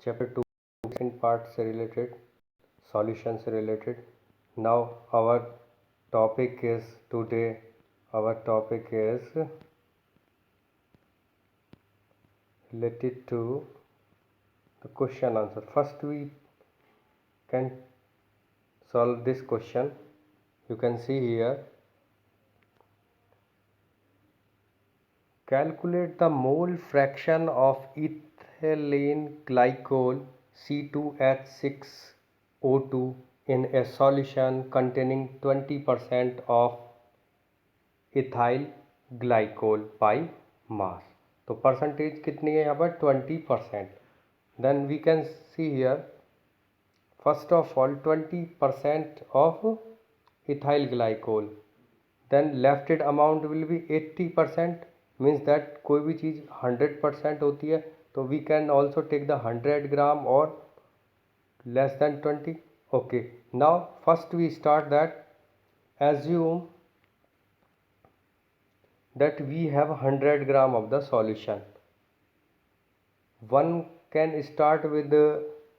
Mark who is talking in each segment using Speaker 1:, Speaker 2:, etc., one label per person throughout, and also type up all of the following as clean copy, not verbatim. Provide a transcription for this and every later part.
Speaker 1: Chapter 2 in part से related, solution से related. Now our topic is today, our topic is related to the question answer. First we can solve this question. You can see here, calculate the mole fraction of ethylene glycol C2H6O2 in a solution containing 20% of ethyl glycol by mass. तो percentage कितनी है यहाँ पर 20%. Then we can see here, first of all 20% of ethyl glycol, then left amount will be 80%, means that कोई भी चीज़ 100% होती है तो we can also take the 100 gram or less than 20. Okay, now first we start that, assume that we have 100 gram of the solution. One can start with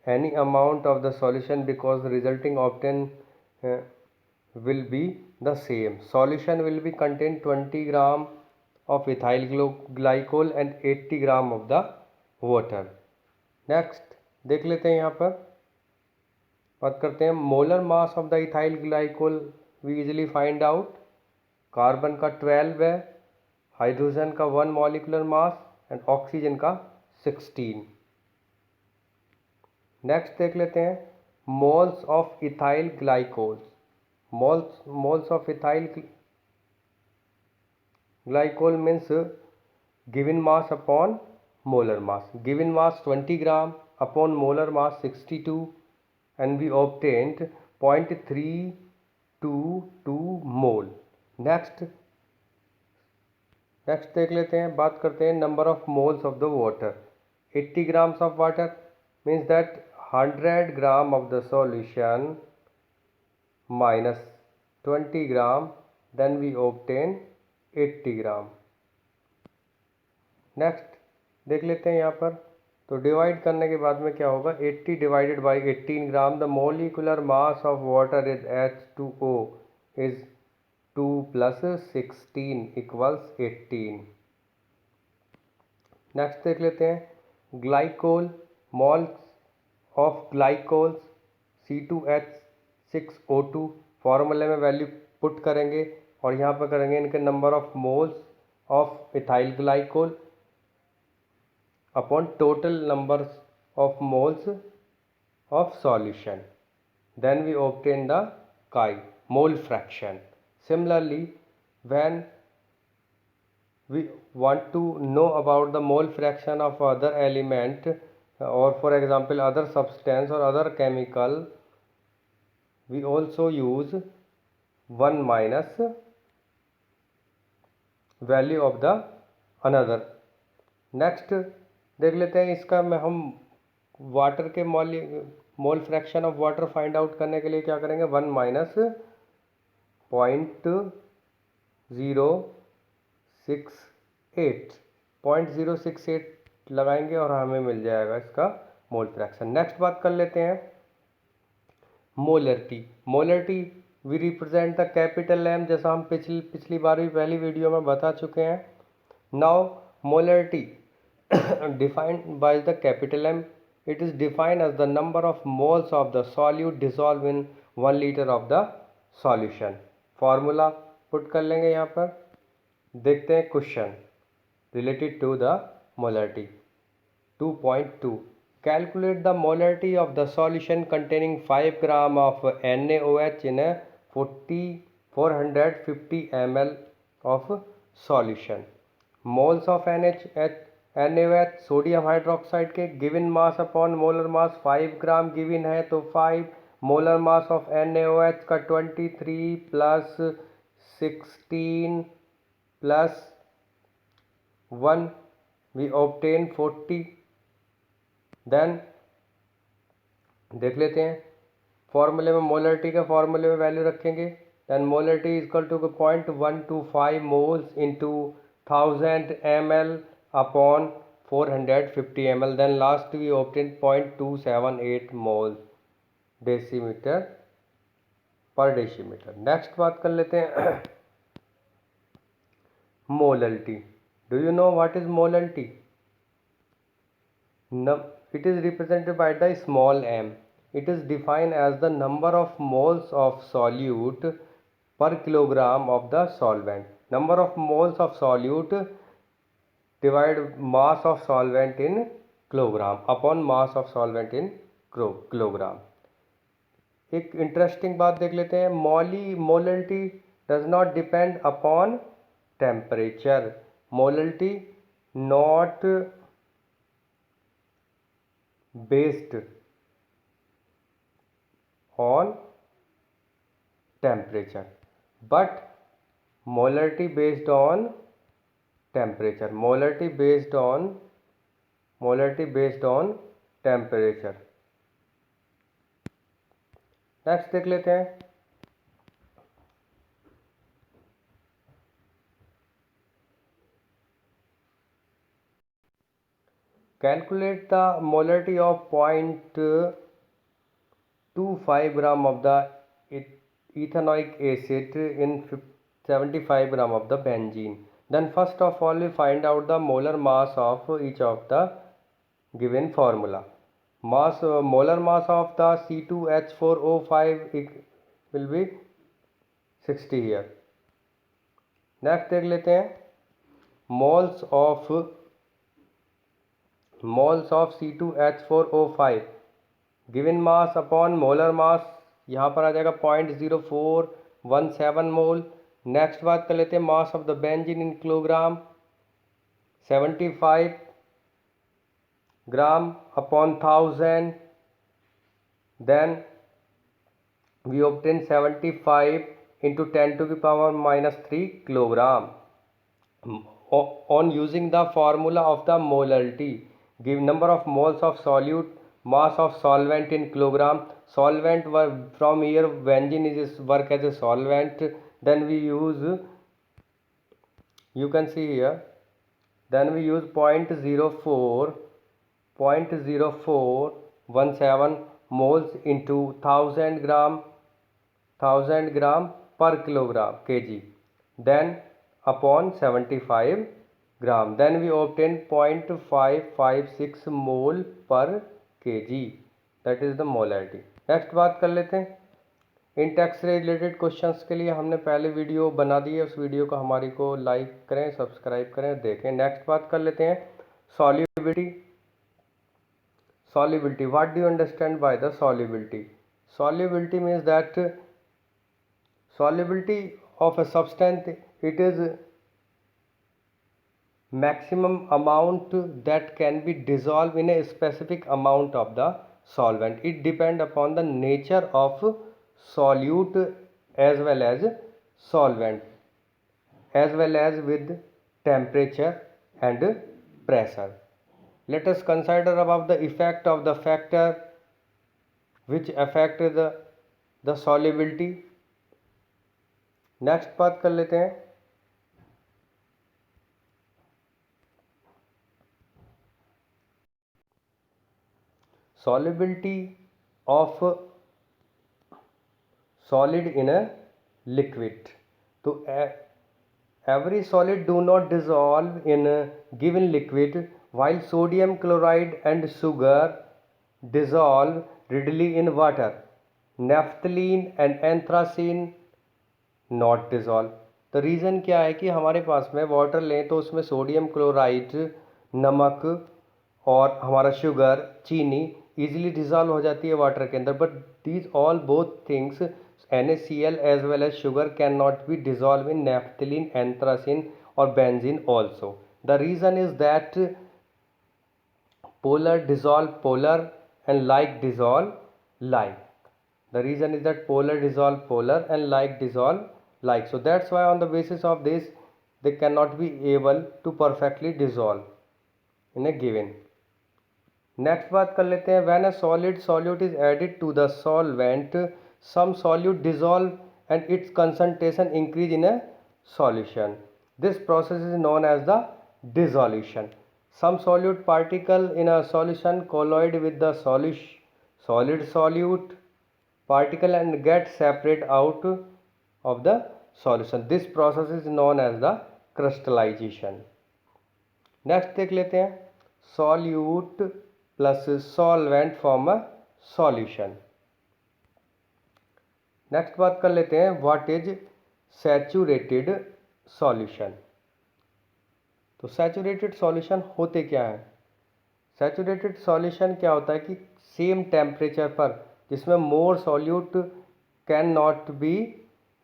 Speaker 1: any amount of the solution because resulting obtained will be the same. Solution will be contain 20 gram of ethyl glycol and 80 gram of the water. Next देख लेते हैं, यहाँ पर बात करते हैं molar mass of the ethyl glycol. We easily find out, carbon का 12 है, हाइड्रोजन का 1 मॉलिकुलर मास एंड ऑक्सीजन का 16. नेक्स्ट देख लेते हैं moles of ethyl glycol. Moles of ethyl glycol means given mass upon molar mass. Given mass 20 gram upon molar mass 62 and we obtained 0.322 mole. Next देख लेते हैं, बात करते हैं number of moles of the water. 80 grams of water means that 100 gram of the solution minus 20 gram, then we obtain 80 gram. नेक्स्ट देख लेते हैं यहाँ पर, तो डिवाइड करने के बाद में क्या होगा, 80 divided by 18 gram. The molecular mass of water is H2O is 2 + 16 = 18. Next देख लेते हैं glycol. Moles of glycols C2H6O2. फॉर्मूले में वैल्यू पुट करेंगे और यहाँ पर करेंगे इनके number of moles of ethyl glycol upon total numbers of moles of solution, then we obtain the chi mole fraction. Similarly, when we want to know about the mole fraction of other element or for example other substance or other chemical, we also use 1 minus value of the another. Next देख लेते हैं, इसका में हम water के mole fraction of water find out करने के लिए क्या करेंगे, 1 माइनस 0.068 लगाएंगे और हमें मिल जाएगा इसका मोल फ्रैक्शन. नेक्स्ट बात कर लेते हैं molarity. Molarity we represent the capital M, जैसा हम पिछली बार भी पहली वीडियो में बता चुके हैं. Now molarity defined by the capital M, it is defined as the number of moles of the solute dissolved in 1 liter of the solution. Formula put कर लेंगे यहाँ पर. देखते हैं question related to the molarity. 2.2 calculate the molarity of the solution containing 5 gram of NaOH in a 450 ml of solution. Moles of NaOH sodium hydroxide के given mass upon molar mass 5 gram given है, तो 5 molar mass of NaOH का 23 plus 16 plus 1 we obtain 40. Then देख लेते हैं फॉर्मूले में molarity का फॉर्मूले में वैल्यू रखेंगे. Then molarity equal to 0.125 moles into 1000 ml upon 450 ml. Then last we obtained 0.278 mole decimeter per decimeter. Next बात कर लेते हैं molality. Do you know what is molality? It is represented by the small m. It is defined as the number of moles of solute per kilogram of the solvent. Number of moles of solute divide mass of solvent in kilogram upon mass of solvent in kilogram. एक interesting बात देख लेते हैं, molality does not depend upon temperature. Molality not based on temperature, but molarity based on temperature. Molarity based on temperature. Next देख लेते हैं, calculate the molarity of 0.25 gram of the ethanoic acid in 75 gram of the benzene. Then first of all we find out the molar mass of each of the given formula. Molar mass of the C2H4O5 will be 60 here. Next देख लेते हैं, moles of C2H4O5 given mass upon molar मास, यहाँ पर आ जाएगा 0.0417 मोल. Next बात कर लेते हैं mass of the benzene in kilogram 75 gram upon 1000. Then we obtain 75 into 10 to the power minus 3 kilogram. On using the formula of the molarity, give number of moles of solute, mass of solvent in kilogram. Solvent from here benzene is work as a solvent. Then we use, you can see here, then we use 0.0417 moles into 1000 gram per kilogram kg, then upon 75 gram. Then we obtain 0.556 mole per kg, that is the molarity. Next बात कर लेते हैं, इन tax से related questions के लिए हमने पहले video बना दी है, उस वीडियो को हमारी को लाइक करें, सब्सक्राइब करें, देखें. नेक्स्ट बात कर लेते हैं solubility. What do you understand by the solubility? Solubility means that solubility of a substance, it is maximum amount that can be dissolved in a specific amount of the solvent. It depends upon the nature of solute as well as solvent, as well as with temperature and pressure. Let us consider about the effect of the factor which affect the solubility. Next बात कर लेते हैं, solubility of solid in a liquid. तो every solid do not dissolve in a given liquid, while sodium chloride and sugar dissolve readily in water. Naphthalene and anthracene not dissolve. तो reason क्या है कि हमारे पास में वाटर लें तो उसमें सोडियम क्लोराइड, नमक और हमारा शुगर, चीनी इजीली डिज़ोल्व हो जाती है वाटर के अंदर. But these all both things NaCl as well as sugar can not be dissolve in naphthalene, anthracene और benzene also. The reason is that polar dissolve polar and like dissolve like. The reason is that polar dissolve polar and like dissolve like. So that's why on the basis of this they cannot be able to perfectly dissolve in a given. Next बात कर लेते हैं, when a solid solute is added to the solvent, some solute dissolve and its concentration increase in a solution. This process is known as the dissolution. some solute particle in a solution colloid with the solid solute particle and get separate out of the solution. This process is known as the crystallization. Next देख लेते हैं, solute plus solvent form a solution. Next बात कर लेते हैं, what is saturated solution. तो saturated solution होते क्या है. सैचुरेटेड सॉल्यूशन क्या होता है कि सेम टेम्परेचर पर जिसमें मोर solute can not be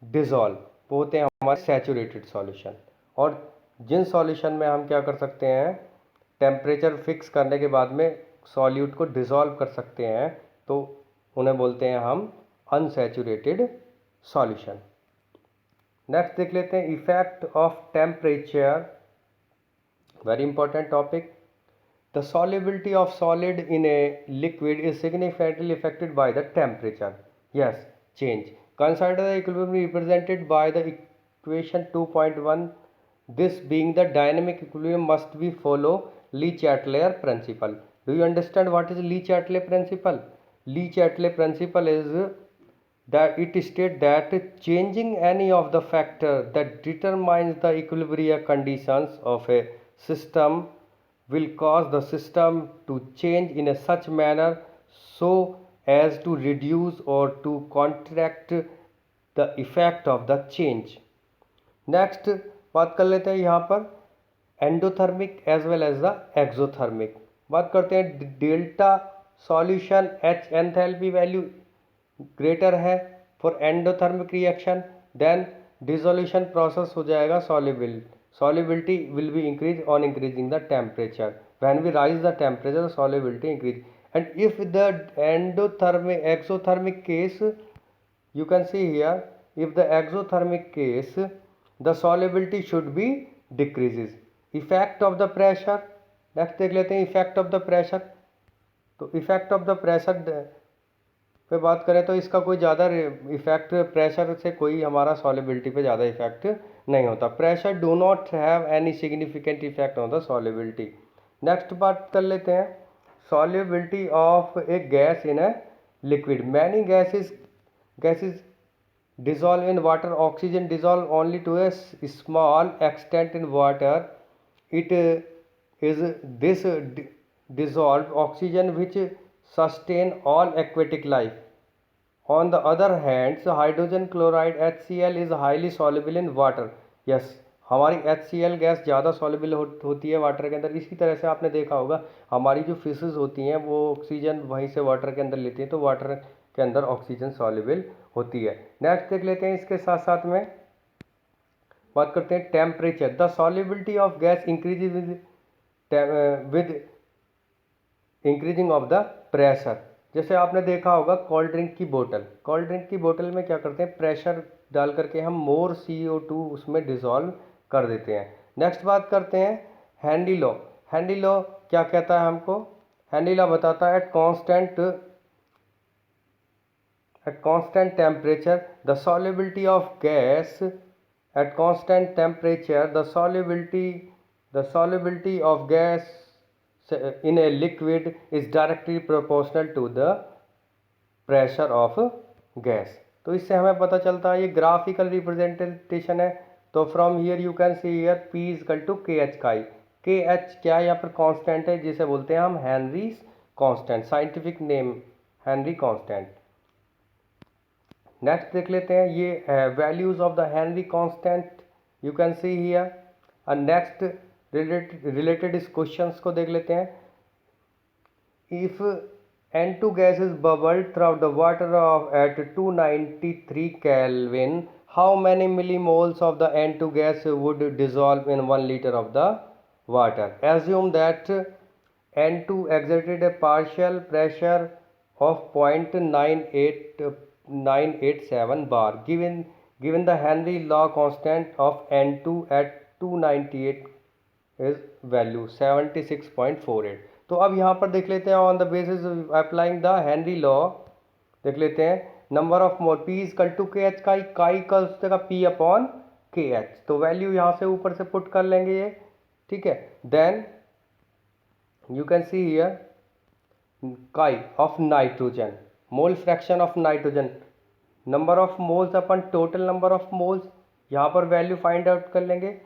Speaker 1: dissolve, वो होते हैं हमारे सैचुरेटेड सॉल्यूशन. और जिन सॉल्यूशन में हम क्या कर सकते हैं, टेम्परेचर फिक्स करने के बाद में सॉल्यूट को डिसॉल्व कर सकते हैं, तो उन्हें बोलते हैं हम अनसैचुरेटेड सॉल्यूशन. नेक्स्ट देख लेते हैं, effect of temperature, very important topic. The solubility of solid in a liquid is significantly affected by the temperature. Yes, change. Consider the equilibrium represented by the equation 2.1. This being the dynamic equilibrium must be follow Le-Chatelier principle. Do you understand what is Le-Chatelier principle? Le-Chatelier principle is that it states that changing any of the factor that determines the equilibrium conditions of a system will cause the system to change in a such manner so as to reduce or to counteract the effect of the change. Next बात कर लेते हैं यहाँ पर endothermic as well as the exothermic. बात करते हैं, delta solution H enthalpy value greater है for endothermic reaction, then dissolution process हो जाएगा solubility will be increase on increasing the temperature. When we rise the temperature solubility increase. And if the endothermic exothermic case, you can see here, if the exothermic case the solubility should be decreases. Effect of the pressure, next देख लेते हैं effect of the pressure. तो effect of the pressure पे बात करें तो इसका कोई ज़्यादा इफेक्ट, प्रेशर से कोई हमारा सॉल्युबिलिटी पे ज़्यादा इफेक्ट नहीं होता. Pressure do not have any significant effect on the solubility. Next बात कर लेते हैं, solubility of A gas in a liquid. Many gases dissolve in water. Oxygen dissolve only to a small extent in water. It is this dissolved oxygen which sustain all aquatic life. On the other hand, hydrogen chloride HCl is highly soluble in water. Yes, हमारी HCl gas ज़्यादा soluble होती है water के अंदर. इसी तरह से आपने देखा होगा हमारी जो फिशेस होती हैं वो ऑक्सीजन वहीं से वाटर के अंदर लेती हैं, तो वाटर के अंदर ऑक्सीजन सॉल्युबल होती है. नेक्स्ट देख लेते हैं, इसके साथ साथ में बात करते हैं temperature. The solubility of gas increase with increasing of the pressure. जैसे आपने देखा होगा कोल्ड ड्रिंक की बोतल में क्या करते हैं, प्रेशर डाल करके हम मोर CO2 उसमें डिसॉल्व कर देते हैं. नेक्स्ट बात करते हैं हेनरी लॉ. हेनरी लॉ क्या कहता है हमको, हेनरी लॉ बताता है at constant temperature the solubility of gas at constant temperature the solubility of gas in a liquid is directly proportional to the pressure of gas. तो इससे हमें पता चलता है, ये ग्राफिकल रिप्रेजेंटेशन है. तो from here you can see here P is equal to KH का ही. KH क्या है यहाँ पर, कांस्टेंट है जिसे बोलते हैं हम Henrys constant, scientific name Henry constant. Next देख लेते हैं, ये values of the Henry constant you can see here. And next related इस क्वेश्चंस को देख लेते हैं. If N2 gas is bubbled throughout the water at 293 Kelvin, how many millimoles of the N2 gas would dissolve in 1 liter of the water? Assume that N2 exerted a partial pressure of 0.987 bar. Given the Henry law constant of N2 at 298 is value 76.48. तो अब यहाँ पर देख लेते हैं, on the basis applying the Henry law देख लेते हैं, number of mole P is equal to KH का P अपॉन KH. तो वैल्यू यहाँ से ऊपर से पुट कर लेंगे ये, ठीक है. Then You can see here chi of nitrogen, mole fraction of nitrogen, number of moles upon total number of moles यहाँ पर वैल्यू फाइंड आउट कर लेंगे.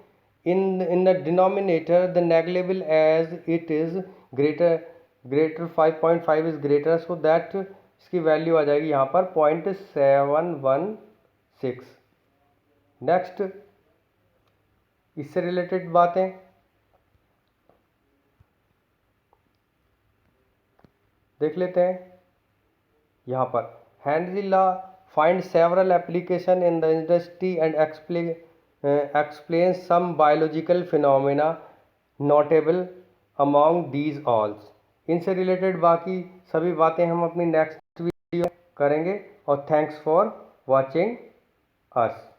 Speaker 1: In the denominator the negligible as it is greater 5.5 is greater, so that इसकी वैल्यू आ जाएगी यहाँ पर 0.716. नेक्स्ट इससे रिलेटेड बातें देख लेते हैं. यहाँ पर Henry law find several application in the industry and explain some biological phenomena notable among these all. इनसे रिलेटेड बाकी सभी बातें हम अपनी नेक्स्ट वीडियो करेंगे. और थैंक्स फॉर वॉचिंग अस.